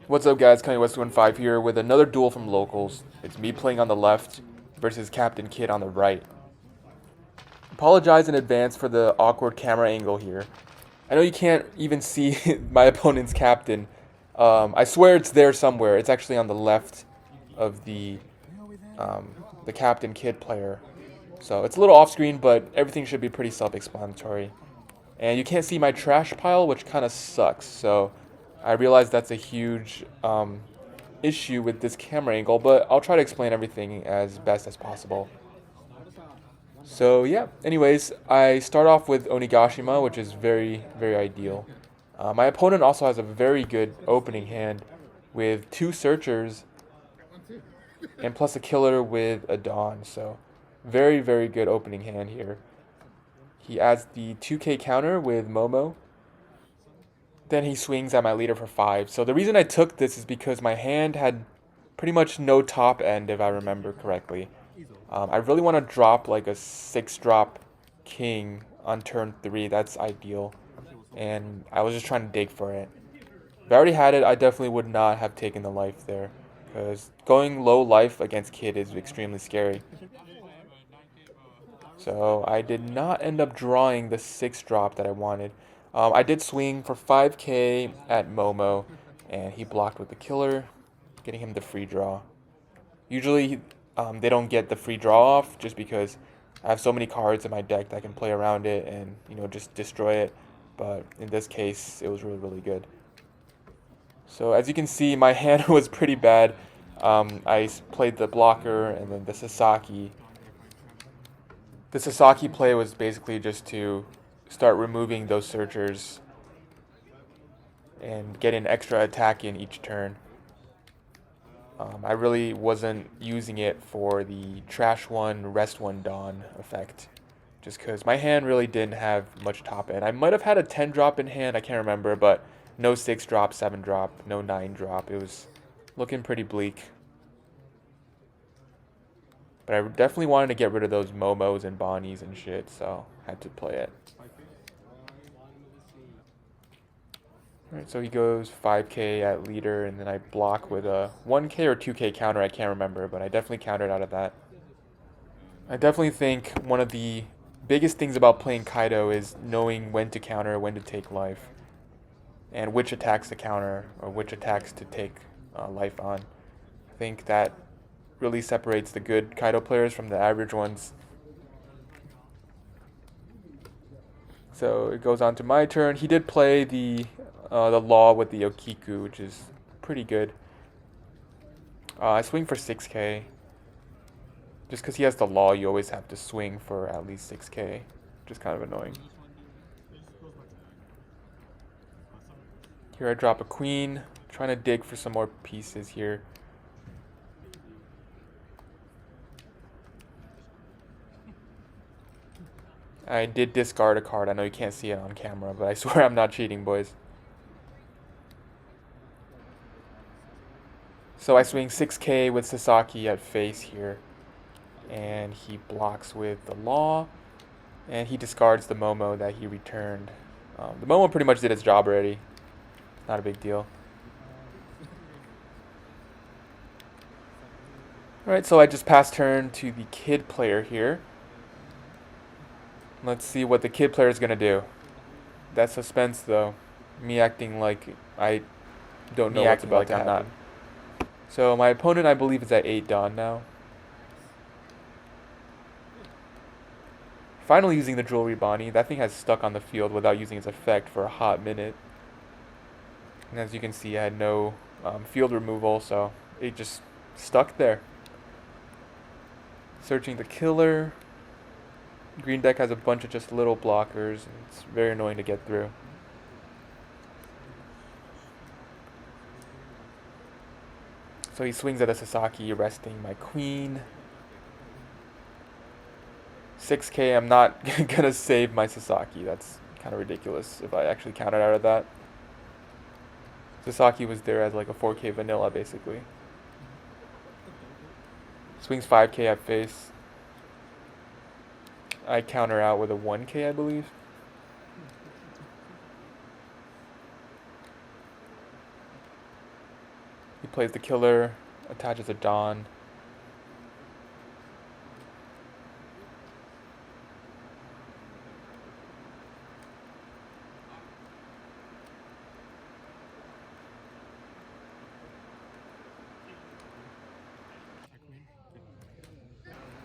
What's up, guys? Kaido West15 here with another duel from locals. It's me playing on the left versus Captain Kid on the right. Apologize in advance for the awkward camera angle here. I know you can't even see my opponent's captain. I swear it's there somewhere. It's actually on the left of the Captain Kid player. So it's a little off screen, but everything should be pretty self-explanatory. And you can't see my trash pile, which kind of sucks. So I realize that's a huge issue with this camera angle, but I'll try to explain everything as best as possible. So yeah, anyways, I start off with Onigashima, which is very, very ideal. My opponent also has a very good opening hand with two searchers and plus a killer with a Dawn, so very, very good opening hand here. He adds the 2k counter with Momo. Then he swings at my leader for 5. So the reason I took this is because my hand had pretty much no top end, if I remember correctly. I really want to drop like a 6-drop king on turn 3. That's ideal. And I was just trying to dig for it. If I already had it, I definitely would not have taken the life there. Because going low life against Kid is extremely scary. So I did not end up drawing the 6-drop that I wanted. I did swing for 5k at Momo, and he blocked with the killer, getting him the free draw. Usually, they don't get the free draw off just because I have so many cards in my deck that I can play around it and just destroy it. But in this case, it was really, really good. So as you can see, my hand was pretty bad. I played the blocker and then the Sasaki. The Sasaki play was basically just to start removing those searchers and get an extra attack in each turn. I really wasn't using it for the trash one, rest one Dawn effect, just because my hand really didn't have much top end. I might have had a 10 drop in hand, I can't remember, but no 6 drop, 7 drop, no 9 drop. It was looking pretty bleak. But I definitely wanted to get rid of those Momos and Bonnies and shit, so I had to play it. Alright, so he goes 5k at leader, and then I block with a 1k or 2k counter, I can't remember, but I definitely countered out of that. I definitely think one of the biggest things about playing Kaido is knowing when to counter, when to take life, and which attacks to counter, or which attacks to take life on. I think that really separates the good Kaido players from the average ones. So it goes on to my turn. He did play the law with the Okiku, which is pretty good. I swing for 6k. Just because he has the law, you always have to swing for at least 6k, which is kind of annoying. Here I drop a queen, trying to dig for some more pieces here. I did discard a card. I know you can't see it on camera, but I swear I'm not cheating, boys. So I swing 6k with Sasaki at face here. And he blocks with the law. And he discards the Momo that he returned. The Momo pretty much did its job already. Not a big deal. Alright, so I just passed turn to the Kid player here. Let's see what the Kid player is going to do. That suspense, though. Me acting like I don't know what's about to happen. So my opponent, I believe, is at 8 Dawn now. Finally using the Jewelry Bonnie. That thing has stuck on the field without using its effect for a hot minute. And as you can see, I had no field removal, so it just stuck there. Searching the killer. Green deck has a bunch of just little blockers, and it's very annoying to get through. So he swings at a Sasaki, arresting my queen. 6k, I'm not gonna save my Sasaki. That's kind of ridiculous if I actually counted out of that. Sasaki was there as like a 4k vanilla, basically. Swings 5k at face. I counter out with a 1k, I believe. He plays the killer, attaches a Dawn.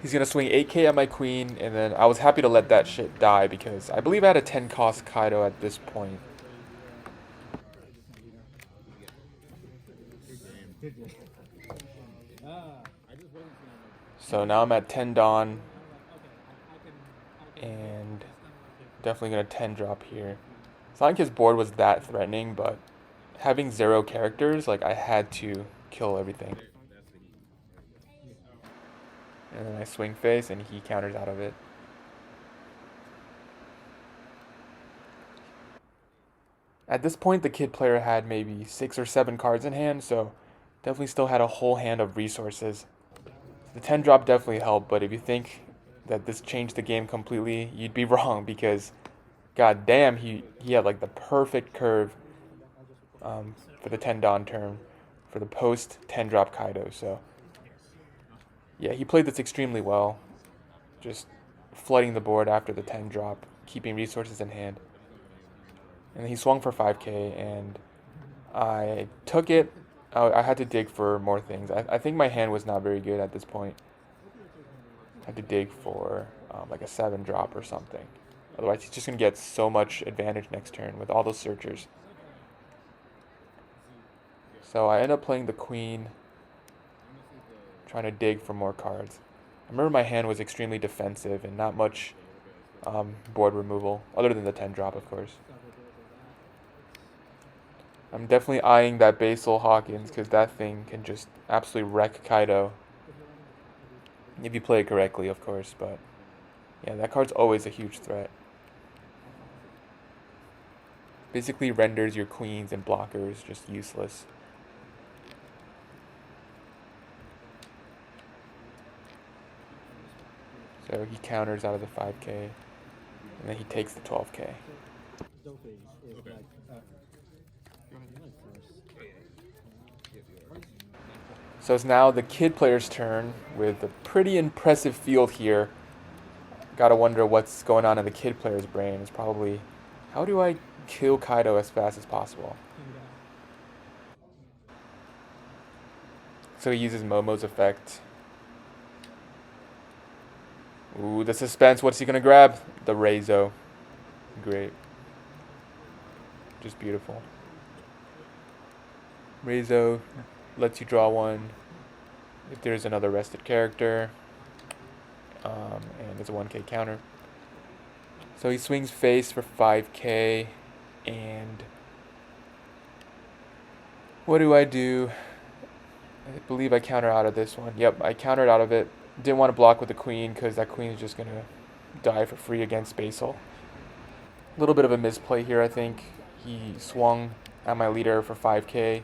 He's gonna swing 8k at my queen, and then I was happy to let that shit die because I believe I had a 10 cost Kaido at this point. So now I'm at 10 Dawn, and definitely gonna 10 drop here. It's not like his board was that threatening, but having 0 characters, like I had to kill everything. And then I swing face, and he counters out of it. At this point, the kid player had maybe 6 or 7 cards in hand, so definitely still had a whole hand of resources. The 10 drop definitely helped, but if you think that this changed the game completely, you'd be wrong because, god damn, he had like the perfect curve for the 10 Dawn turn for the post 10 drop Kaido. So, yeah, he played this extremely well, just flooding the board after the 10 drop, keeping resources in hand. And he swung for 5k, and I took it. I had to dig for more things. I think my hand was not very good at this point. I had to dig for like a 7 drop or something. Otherwise, he's just going to get so much advantage next turn with all those searchers. So I end up playing the queen, trying to dig for more cards. I remember my hand was extremely defensive and not much board removal, other than the 10 drop, of course. I'm definitely eyeing that Basal Hawkins because that thing can just absolutely wreck Kaido. If you play it correctly, of course, but yeah, that card's always a huge threat. Basically renders your queens and blockers just useless. So he counters out of the 5k, and then he takes the 12k. So it's now the kid player's turn with a pretty impressive field here. Gotta wonder what's going on in the kid player's brain. It's probably, how do I kill Kaido as fast as possible? So he uses Momo's effect. Ooh, the suspense. What's he gonna grab? The Reizo. Great. Just beautiful. Reizo lets you draw one if there's another rested character. And it's a 1k counter. So he swings face for 5k, and what do? I believe I counter out of this one. Yep, I countered out of it. Didn't want to block with the queen because that queen is just going to die for free against Basal. A little bit of a misplay here, I think. He swung at my leader for 5k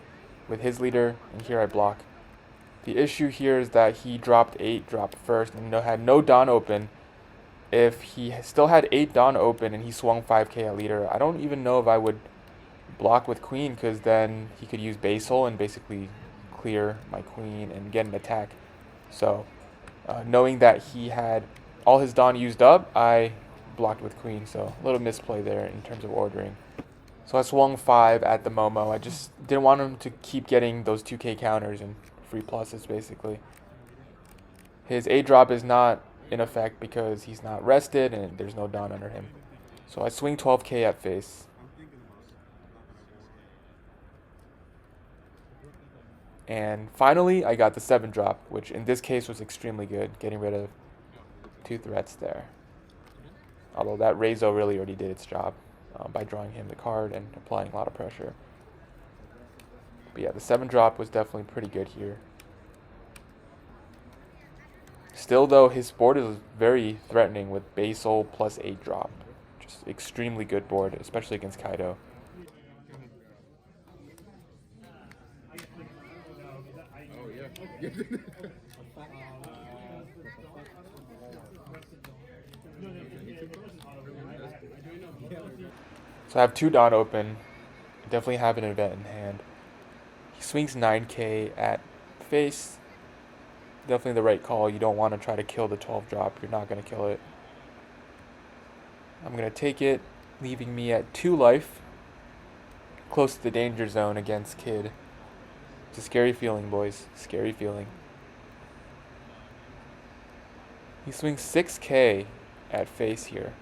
with his leader, and here I block. The issue here is that he dropped 8 drop first and had no Dawn open. If he still had 8 Dawn open and he swung 5k at leader, I don't even know if I would block with queen, because then he could use Basal and basically clear my queen and get an attack. So knowing that he had all his Dawn used up, I blocked with queen. So a little misplay there in terms of ordering. So I swung 5 at the Momo. I just didn't want him to keep getting those 2k counters and free pluses, basically. His A drop is not in effect because he's not rested and there's no Dawn under him. So I swing 12k at face. And finally, I got the 7 drop, which in this case was extremely good, getting rid of 2 threats there. Although that Reizo really already did its job by drawing him the card and applying a lot of pressure. But yeah, the 7 drop was definitely pretty good here. Still, though, his board is very threatening with Basal plus 8 drop. Just extremely good board, especially against Kaido. So I have 2 Dawn open. I definitely have an event in hand. swings 9k at face. Definitely the right call. You don't want to try to kill the 12 drop. You're not going to kill it. I'm going to take it, leaving me at 2 life. Close to the danger zone against Kid. It's a scary feeling, boys. Scary feeling. He swings 6k at face here.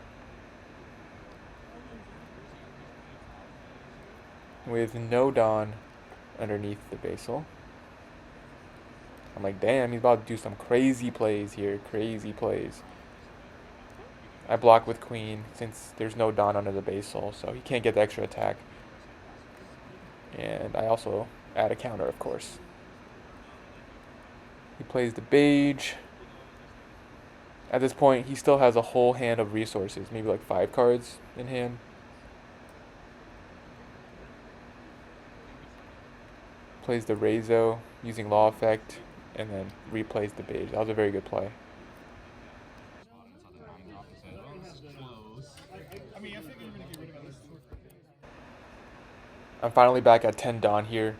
With no Dawn underneath the basal. I'm like, damn, he's about to do some crazy plays here. Crazy plays. I block with Queen since there's no Dawn under the basal, so he can't get the extra attack. And I also add a counter, of course. He plays the Beige. At this point, he still has a whole hand of resources, maybe like 5 cards in hand. Plays the Rezo using Law Effect, and then replays the Beige. That was a very good play. I'm finally back at 10 Dawn here.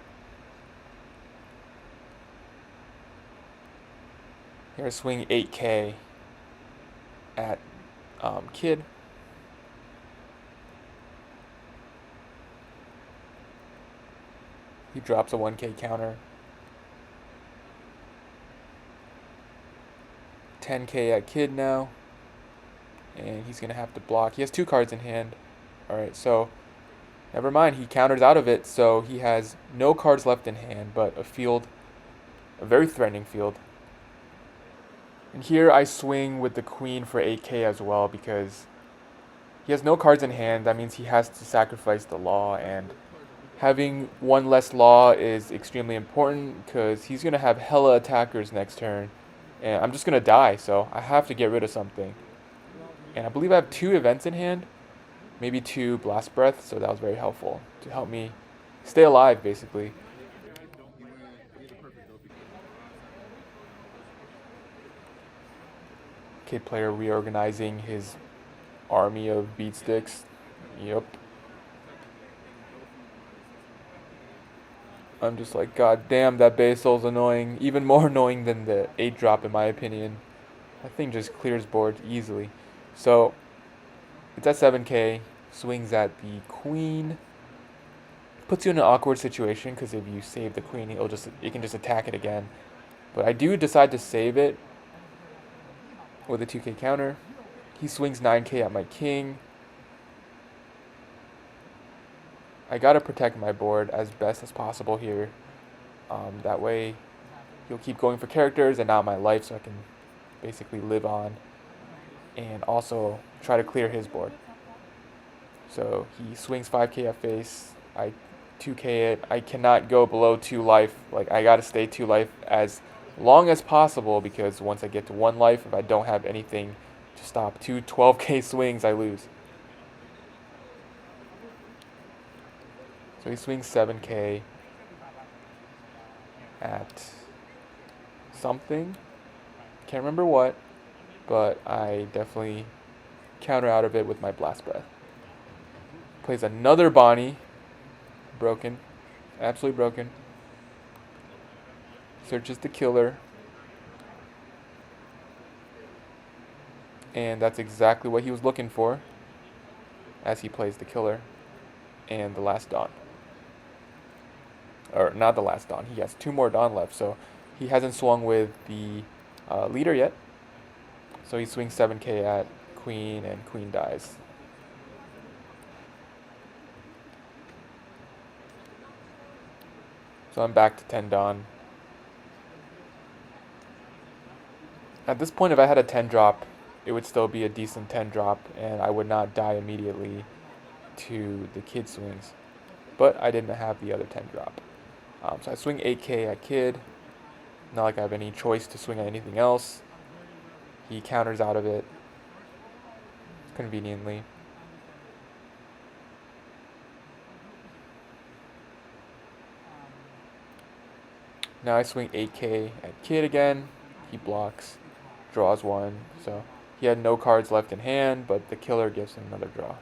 Here I swing 8k at Kid. He drops a 1k counter. 10k at Kid now. And he's going to have to block. He has 2 cards in hand. Alright, so never mind. He counters out of it, so he has no cards left in hand, but a field, a very threatening field. And here I swing with the Queen for 8k as well because he has no cards in hand. That means he has to sacrifice the Law, and having 1 less Law is extremely important because he's going to have hella attackers next turn. And I'm just going to die, so I have to get rid of something. And I believe I have 2 events in hand. Maybe 2 Blast Breath, so that was very helpful to help me stay alive, basically. Kid player reorganizing his army of beat sticks. Yep. I'm just like, god damn, that basal's annoying. Even more annoying than the 8 drop in my opinion. That thing just clears board easily. So, it's at 7k. Swings at the Queen. Puts you in an awkward situation because if you save the Queen, it can just attack it again. But I do decide to save it with a 2k counter. He swings 9k at my King. I gotta protect my board as best as possible here. That way he'll keep going for characters and not my life, so I can basically live on and also try to clear his board. So he swings 5k at face. I 2k it. I cannot go below 2 life. Like, I gotta stay 2 life as long as possible because once I get to 1 life, if I don't have anything to stop 2 12k swings, I lose. So he swings 7k at something. Can't remember what, but I definitely counter out of it with my Blast Breath. Plays another Bonnie. Broken. Absolutely broken. Searches the killer. And that's exactly what he was looking for as he plays the killer and the last Dawn. Or not the last Dawn. He has 2 more Dawn left, so he hasn't swung with the leader yet. So he swings 7k at Queen, and Queen dies. So I'm back to 10 Dawn. At this point, if I had a 10 drop, it would still be a decent 10 drop, and I would not die immediately to the Kid swings. But I didn't have the other 10 drop. So I swing 8k at Kid. Not like I have any choice to swing at anything else. He counters out of it conveniently. Now I swing 8k at Kid again. He blocks, draws 1. So he had no cards left in hand, but the killer gives him another draw.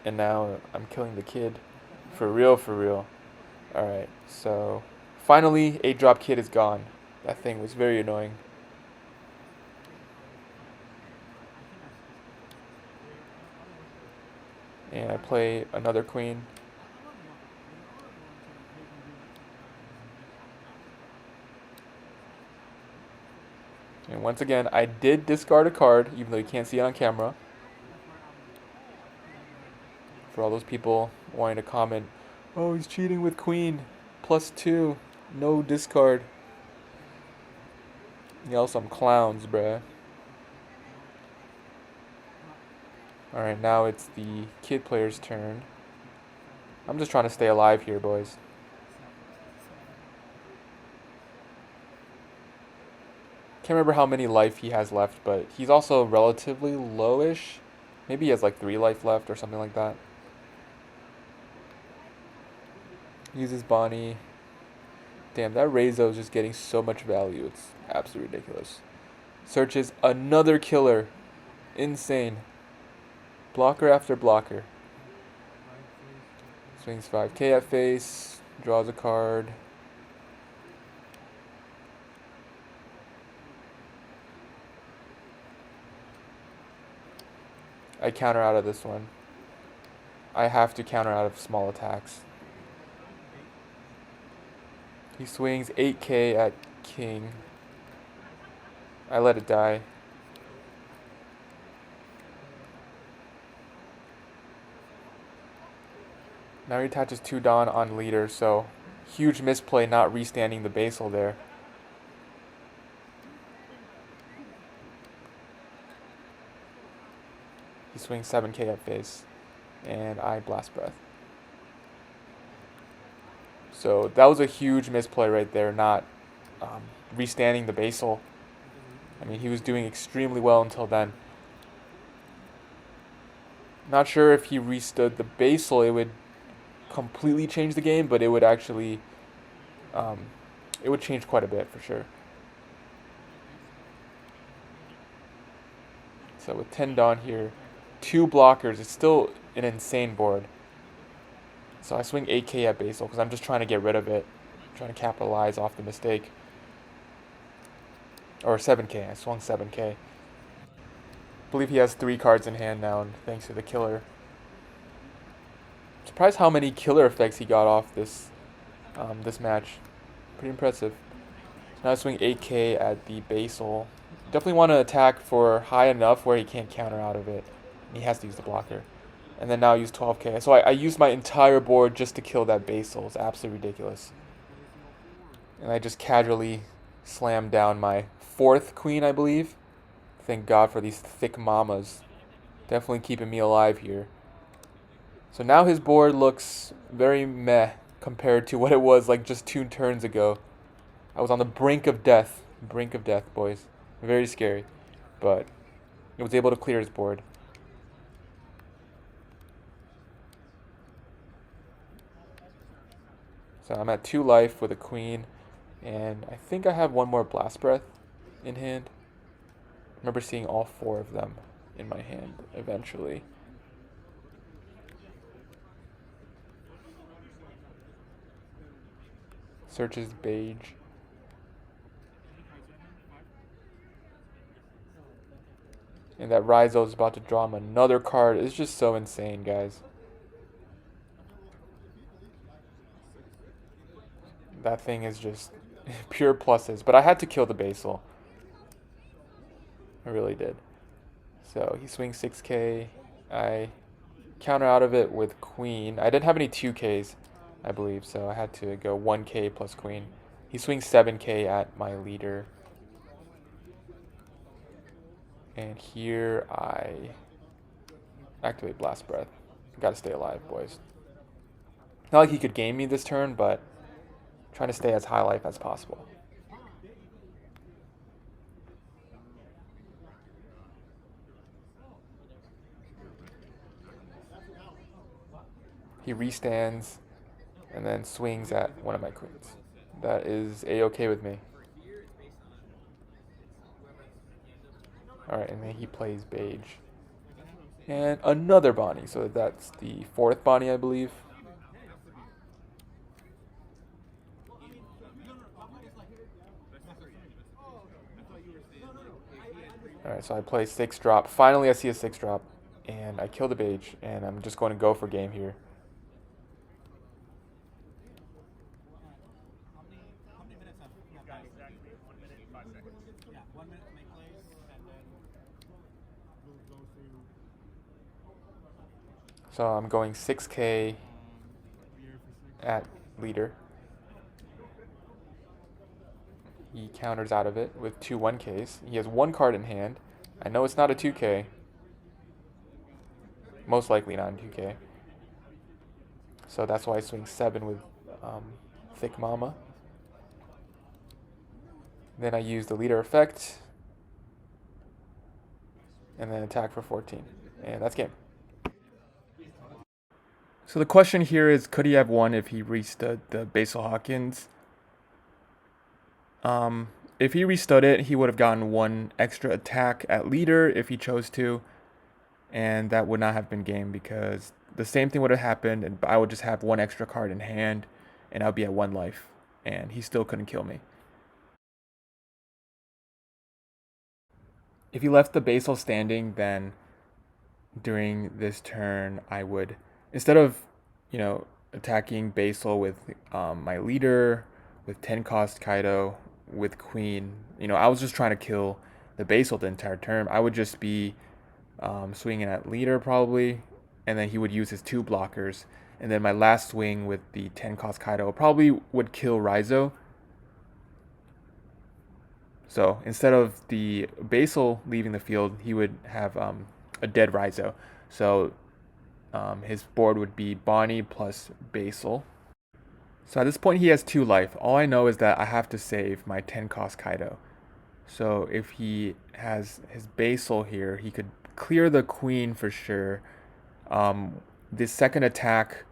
and now I'm killing the kid. For real, for real. Alright, so finally 8-drop kid is gone. That thing was very annoying. And I play another queen. And once again, I did discard a card, even though you can't see it on camera. For all those people wanting to comment, oh, he's cheating with queen. +2. No discard. Y'all some clowns, bruh. Alright, now it's the kid player's turn. I'm just trying to stay alive here, boys. Can't remember how many life he has left, but he's also relatively lowish. Maybe he has like 3 life left or something like that. Uses Bonnie. Damn, that Reizo is just getting so much value. It's absolutely ridiculous. Searches another killer. Insane. Blocker after blocker. Swings 5k at face. Draws a card. I counter out of this one. I have to counter out of small attacks. He swings 8k at king. I let it die. Now he attaches 2 Dawn on leader, so huge misplay not restanding the basal there. He swings 7k at face, and I blast breath. So that was a huge misplay right there, not restanding the basal. I mean, he was doing extremely well until then. Not sure if he restood the basal, it would completely change the game, but it would actually, it would change quite a bit for sure. So with 10 Dawn here, 2 blockers, it's still an insane board. So I swing 8k at basal because I'm just trying to get rid of it. I'm trying to capitalize off the mistake. Or 7k, I swung 7k. I believe he has 3 cards in hand now, and thanks to the killer. Surprised how many killer effects he got off this this match. Pretty impressive. So now I swing 8k at the basal. Definitely want to attack for high enough where he can't counter out of it. He has to use the blocker. And then now use 12k. So I used my entire board just to kill that basal. It's absolutely ridiculous. And I just casually slammed down my 4th queen, I believe. Thank God for these thick mamas. Definitely keeping me alive here. So now his board looks very meh compared to what it was like just 2 turns ago. I was on the brink of death. Brink of death, boys. Very scary. But he was able to clear his board. So I'm at 2 life with a queen. And I think I have 1 more blast breath in hand. I remember seeing all 4 of them in my hand eventually. Searches beige. And that Reizo is about to draw him another card. It's just so insane, guys. That thing is just pure pluses. But I had to kill the basal. I really did. So he swings 6k. I counter out of it with queen. I didn't have any 2ks, I believe, so I had to go 1k plus queen. He swings 7k at my leader. And here I activate blast breath. Gotta stay alive, boys. Not like he could game me this turn, but trying to stay as high life as possible. He restands and then swings at one of my queens. That is a-okay with me. Alright, and then he plays beige. And another Bonnie, so that's the fourth Bonnie, I believe. Alright, so I play 6 drop. Finally, I see a 6 drop, and I kill the Beige, and I'm just going to go for game here. So I'm going 6k at leader. He counters out of it with two 1ks. He has one card in hand. I know it's not a 2k. Most likely not a 2k. So that's why I swing 7 with Thick Mama. Then I use the leader effect. And then attack for 14. And that's game. So the question here is, could he have won if he restood the Basil Hawkins? If he restood it, he would have gotten one extra attack at leader if he chose to. And that would not have been game because the same thing would have happened and I would just have one extra card in hand and I would be at 1 life. And he still couldn't kill me. If he left the Basil standing, then during this turn, I would, instead of, attacking Basil with my leader, with 10 cost Kaido, with Queen, I was just trying to kill the Basil the entire turn. I would just be swinging at leader probably, and then he would use his 2 blockers. And then my last swing with the 10 cost Kaido probably would kill Raizo. So instead of the Basil leaving the field, he would have a dead Raizo. So his board would be Bonnie plus Basil. So at this point he has 2 life. All I know is that I have to save my 10 cost Kaido. So if he has his Basil here, he could clear the Queen for sure. This second attack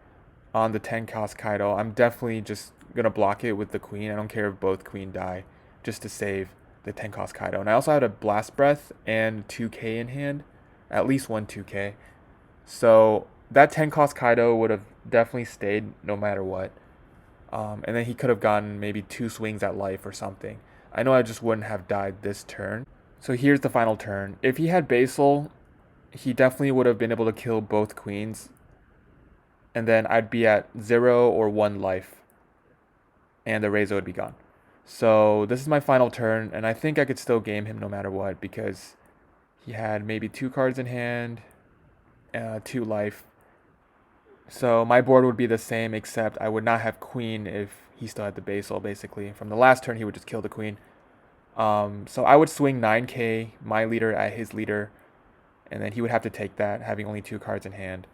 on the 10 cost Kaido, I'm definitely just going to block it with the Queen. I don't care if both Queen die, just to save the 10 cost Kaido. And I also had a Blast Breath and 2k in hand, at least one 2k. So that 10 cost Kaido would have definitely stayed no matter what. And then he could have gotten maybe 2 swings at life or something. I know I just wouldn't have died this turn. So here's the final turn. If he had Basil, he definitely would have been able to kill both queens. And then I'd be at 0 or 1 life. And the Raizo would be gone. So this is my final turn. And I think I could still game him no matter what. Because he had maybe 2 cards in hand. 2 life. So my board would be the same, except I would not have Queen if he still had the Basil, basically. From the last turn, he would just kill the Queen. So I would swing 9k, my leader at his leader, and then he would have to take that, having only 2 cards in hand.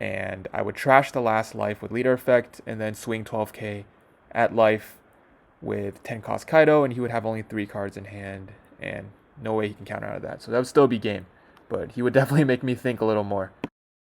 And I would trash the last life with leader effect, and then swing 12k at life with 10 cost Kaido, and he would have only 3 cards in hand, and no way he can counter out of that. So that would still be game, but he would definitely make me think a little more.